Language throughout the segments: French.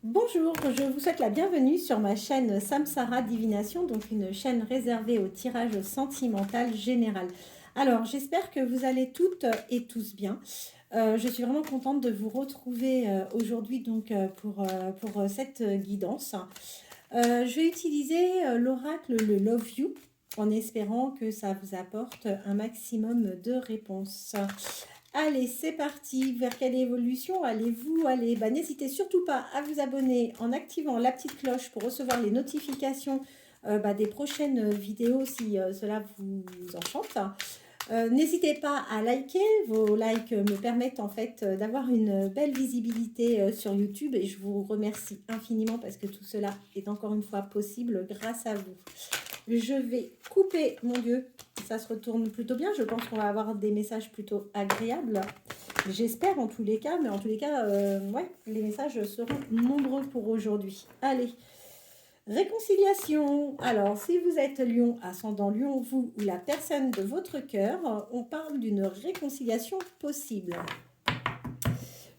Bonjour, je vous souhaite la bienvenue sur ma chaîne Samsara Divination, donc une chaîne réservée au tirage sentimental général. Alors, j'espère que vous allez toutes et tous bien. Je suis vraiment contente de vous retrouver aujourd'hui donc pour cette guidance. Je vais utiliser l'oracle le Love You en espérant que ça vous apporte un maximum de réponses. Allez, c'est parti. Vers quelle évolution allez-vous aller? N'hésitez surtout pas à vous abonner en activant la petite cloche pour recevoir les notifications des prochaines vidéos si cela vous enchante. N'hésitez pas à liker, vos likes me permettent en fait d'avoir une belle visibilité sur YouTube et je vous remercie infiniment parce que tout cela est encore une fois possible grâce à vous. Je vais couper, mon Dieu, ça se retourne plutôt bien, je pense qu'on va avoir des messages plutôt agréables, j'espère en tous les cas, mais en tous les cas, ouais, les messages seront nombreux pour aujourd'hui. Allez. Réconciliation. Alors, si vous êtes Lion, ascendant Lion, vous ou la personne de votre cœur, on parle d'une réconciliation possible.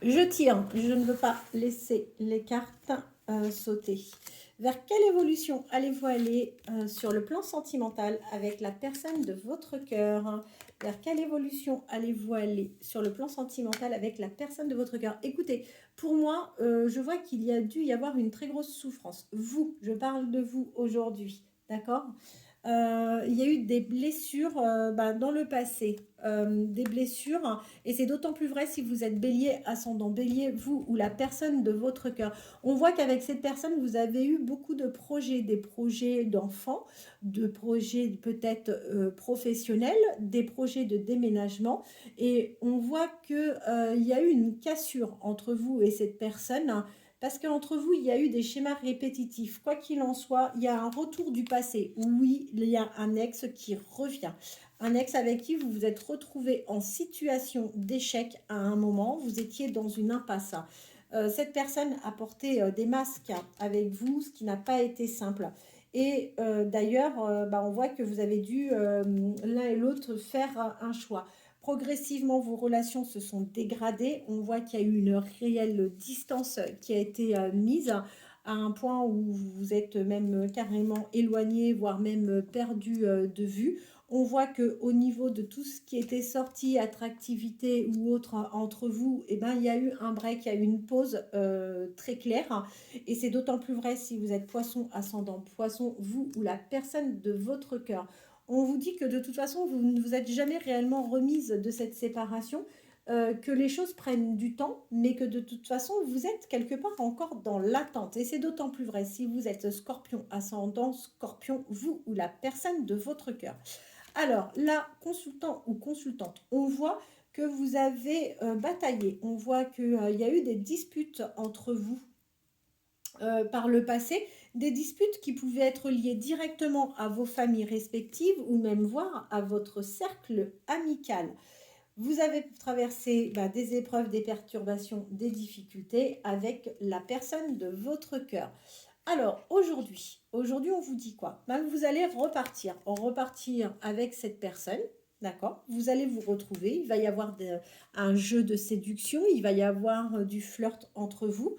Je tire, je ne veux pas laisser les cartes sauter. Vers quelle évolution allez-vous aller sur le plan sentimental avec la personne de votre cœur? Vers quelle évolution allez-vous aller sur le plan sentimental avec la personne de votre cœur? Écoutez, pour moi, je vois qu'il y a dû y avoir une très grosse souffrance. Vous, je parle de vous aujourd'hui, d'accord? Il y a eu des blessures dans le passé, des blessures, et c'est d'autant plus vrai si vous êtes bélier, ascendant bélier, vous ou la personne de votre cœur. On voit qu'avec cette personne, vous avez eu beaucoup de projets, des projets d'enfants, de projets peut-être professionnels, des projets de déménagement, et on voit qu'il y a eu une cassure entre vous et cette personne, parce qu'entre vous, il y a eu des schémas répétitifs. Quoi qu'il en soit, il y a un retour du passé. Oui, il y a un ex qui revient. Un ex avec qui vous vous êtes retrouvé en situation d'échec à un moment. Vous étiez dans une impasse. Cette personne a porté des masques avec vous, ce qui n'a pas été simple. Et d'ailleurs, on voit que vous avez dû l'un et l'autre faire un choix. Progressivement, vos relations se sont dégradées. On voit qu'il y a eu une réelle distance qui a été mise à un point où vous vous êtes même carrément éloigné, voire même perdu de vue. On voit qu'au niveau de tout ce qui était sorti, attractivité ou autre entre vous, il y a eu un break, il y a eu une pause très claire. Et c'est d'autant plus vrai si vous êtes poisson, ascendant poisson, vous ou la personne de votre cœur. On vous dit que de toute façon, vous ne vous êtes jamais réellement remise de cette séparation, que les choses prennent du temps, mais que de toute façon, vous êtes quelque part encore dans l'attente. Et c'est d'autant plus vrai si vous êtes scorpion, ascendant scorpion, vous ou la personne de votre cœur. Alors, là, consultant ou consultante, on voit que vous avez bataillé. On voit qu'il y a eu des disputes entre vous par le passé, des disputes qui pouvaient être liées directement à vos familles respectives ou même voire à votre cercle amical. Vous avez traversé des épreuves, des perturbations, des difficultés avec la personne de votre cœur. Alors aujourd'hui on vous dit quoi? Vous allez repartir avec cette personne, d'accord? Vous allez vous retrouver, il va y avoir un jeu de séduction, il va y avoir du flirt entre vous,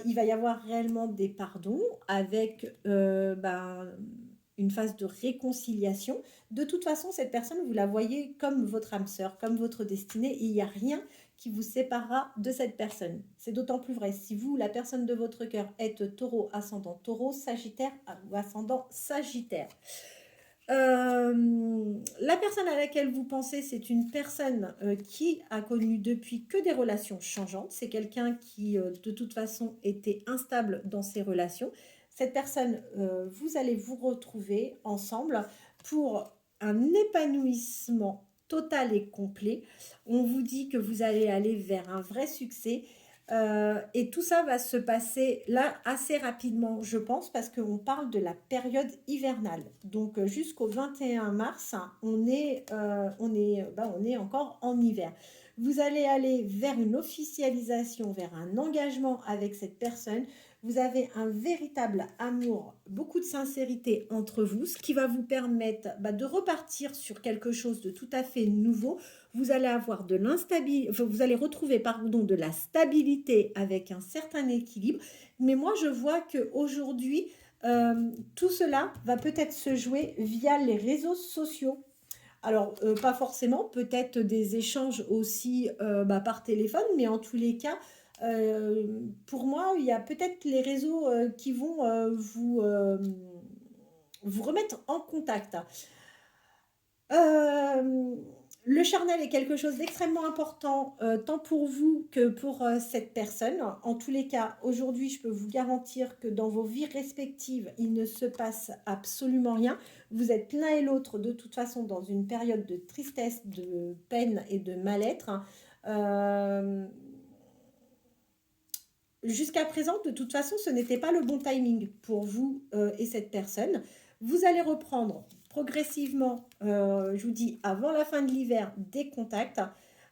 il va y avoir réellement des pardons avec une phase de réconciliation. De toute façon, cette personne, vous la voyez comme votre âme sœur, comme votre destinée, et il n'y a rien qui vous séparera de cette personne. C'est d'autant plus vrai si vous, la personne de votre cœur, êtes taureau, sagittaire ou ascendant sagittaire. La personne à laquelle vous pensez, c'est une personne qui a connu depuis que des relations changeantes. C'est quelqu'un qui, de toute façon, était instable dans ses relations. Cette personne, vous allez vous retrouver ensemble pour un épanouissement total et complet. On vous dit que vous allez aller vers un vrai succès. Et tout ça va se passer là assez rapidement, je pense, parce qu'on parle de la période hivernale. Donc jusqu'au 21 mars, on est encore en hiver. Vous allez aller vers une officialisation, vers un engagement avec cette personne. Vous avez un véritable amour, beaucoup de sincérité entre vous, ce qui va vous permettre de repartir sur quelque chose de tout à fait nouveau. Vous allez avoir de l'instabilité, enfin, vous allez retrouver pardon, de la stabilité avec un certain équilibre. Mais moi, je vois qu'aujourd'hui, tout cela va peut-être se jouer via les réseaux sociaux. Alors, pas forcément, peut-être des échanges aussi par téléphone, mais en tous les cas, pour moi, il y a peut-être les réseaux qui vont vous remettre en contact. Euh, le charnel est quelque chose d'extrêmement important, tant pour vous que pour cette personne. En tous les cas, aujourd'hui, je peux vous garantir que dans vos vies respectives, il ne se passe absolument rien. Vous êtes l'un et l'autre, de toute façon, dans une période de tristesse, de peine et de mal-être. Euh, Jusqu'à présent, de toute façon, ce n'était pas le bon timing pour vous et cette personne. Vous allez reprendre progressivement, je vous dis, avant la fin de l'hiver, des contacts.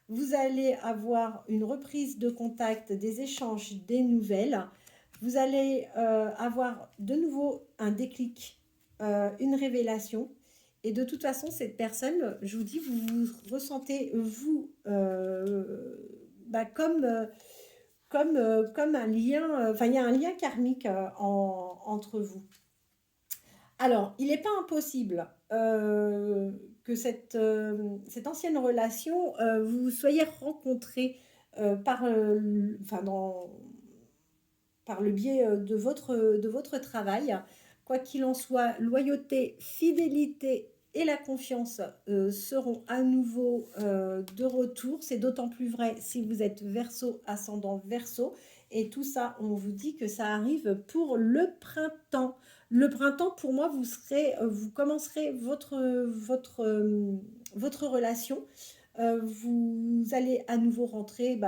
Vous allez avoir une reprise de contact, des échanges, des nouvelles. Vous allez avoir de nouveau un déclic, une révélation. Et de toute façon, cette personne, je vous dis, vous vous ressentez, vous, comme comme un lien, enfin il y a un lien karmique entre vous. Alors, il n'est pas impossible que cette ancienne relation, vous vous soyez rencontrés enfin, par le biais de votre travail. Quoi qu'il en soit, loyauté, fidélité et la confiance seront à nouveau de retour. C'est d'autant plus vrai si vous êtes Verseau, ascendant Verseau. Et tout ça, on vous dit que ça arrive pour le printemps. Le printemps, pour moi, vous commencerez votre relation. Vous allez à nouveau rentrer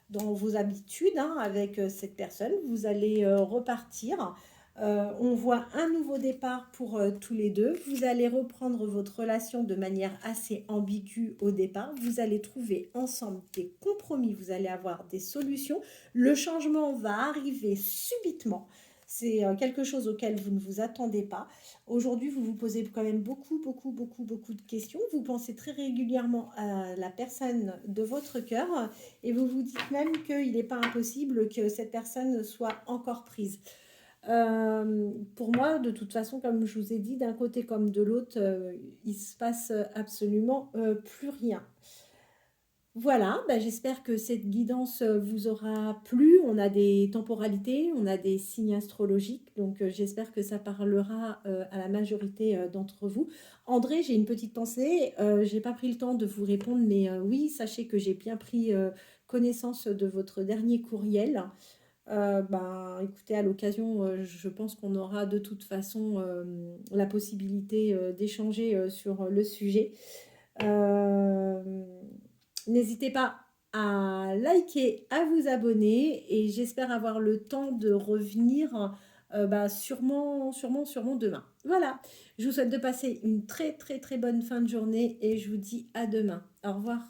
dans vos habitudes avec cette personne. Vous allez repartir. On voit un nouveau départ pour tous les deux. Vous allez reprendre votre relation de manière assez ambiguë au départ. Vous allez trouver ensemble des compromis. Vous allez avoir des solutions. Le changement va arriver subitement. C'est quelque chose auquel vous ne vous attendez pas. Aujourd'hui, vous vous posez quand même beaucoup de questions. Vous pensez très régulièrement à la personne de votre cœur et vous vous dites même qu'il n'est pas impossible que cette personne soit encore prise. Pour moi, de toute façon, comme je vous ai dit, d'un côté comme de l'autre, il se passe absolument plus rien. Voilà, j'espère que cette guidance vous aura plu. On a des temporalités, on a des signes astrologiques, donc j'espère que ça parlera à la majorité d'entre vous. André, j'ai une petite pensée. J'ai pas pris le temps de vous répondre, mais oui, sachez que j'ai bien pris connaissance de votre dernier courriel. Écoutez, à l'occasion, je pense qu'on aura de toute façon la possibilité d'échanger sur le sujet. Euh, N'hésitez pas à liker, à vous abonner et j'espère avoir le temps de revenir sûrement demain. Voilà, je vous souhaite de passer une très bonne fin de journée et je vous dis à demain. Au revoir.